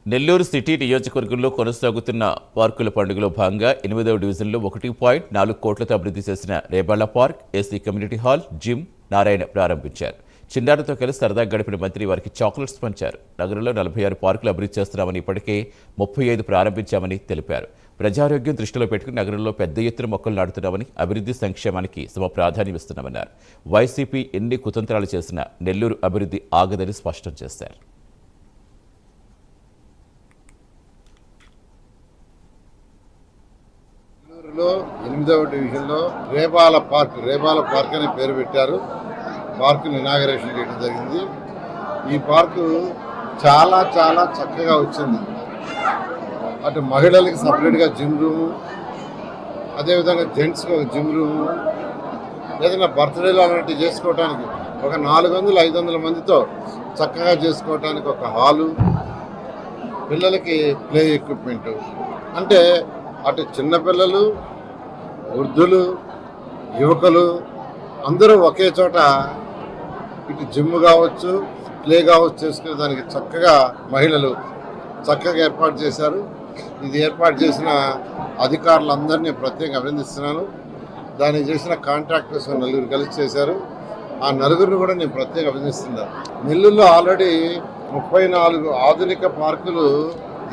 Nellore city నియోజకవర్గంలో కొనసాగుతున్న పార్కుల పండుగలో భాగంగా 8వ డివిజన్లో 1.4 కోట్లతో అభివృద్ధి చేసిన Reballa park, AC community hall, gym Narayana ప్రారంభించారు. చిన్నారులతో కలిసి సరదాగా గడిపిన మంత్రి వారికి చాక్లెట్స్ పంచారు. నగరంలో 46 పార్కులు అభివృద్ధి చేస్తున్నామని, ఇప్పటికే 35 ప్రారంభించామని తెలిపారు. ప్రజారోగ్యం దృష్టిలో పెట్టుకుని నగరంలో పెద్ద ఎత్తున మొక్కలు నాటుతున్నామని, అభివృద్ధి సంక్షేమానికి సమ ప్రాధాన్యం ఇస్తున్నామన్నారు. వైసీపీ ఎన్ని కుతంత్రాలు చేసినా నెల్లూరు అభివృద్ధి ఆగదని స్పష్టం చేశారు. నెల్లూరులో 8వ డివిజన్లో రేబాల పార్క్ అని పేరు పెట్టారు. పార్కుని ఇనాగరేషన్ చేయడం జరిగింది. ఈ పార్కు చాలా చాలా చక్కగా వచ్చింది. అటు మహిళలకి సపరేట్గా జిమ్ రూము, అదేవిధంగా జెంట్స్కి ఒక జిమ్ రూము, ఏదైనా బర్త్డేలు అలాంటివి చేసుకోవడానికి ఒక 400-500 మందితో చక్కగా చేసుకోవడానికి ఒక హాలు, పిల్లలకి ప్లే ఎక్విప్మెంటు. అంటే అటు చిన్నపిల్లలు, వృద్ధులు, యువకులు అందరూ ఒకే చోట ఇటు జిమ్ కావచ్చు, ప్లే కావచ్చు చేసుకునే దానికి చక్కగా మహిళలు చక్కగా ఏర్పాటు చేశారు. ఇది ఏర్పాటు చేసిన అధికారులందరినీ ప్రత్యేకంగా అభినందిస్తున్నాను. దానికి చేసిన కాంట్రాక్టర్స్ నలుగురు కలిసి చేశారు. ఆ నలుగురిని కూడా నేను ప్రత్యేకంగా అభినందిస్తున్నాను. నెల్లూరులో ఆల్రెడీ 34 ఆధునిక పార్కులు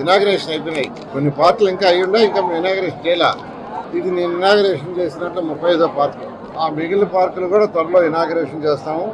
ఇనాగరేషన్ అయిపోయినాయి. కొన్ని పార్కులు ఇంకా అయ్యుండా, ఇంకా ఇనాగరేషన్ చేయాల. ఇది నేను ఇనాగరేషన్ చేసినట్లు 35వ పార్కు. ఆ మిగిలిన పార్కులు కూడా త్వరలో ఇనాగరేషన్ చేస్తాము.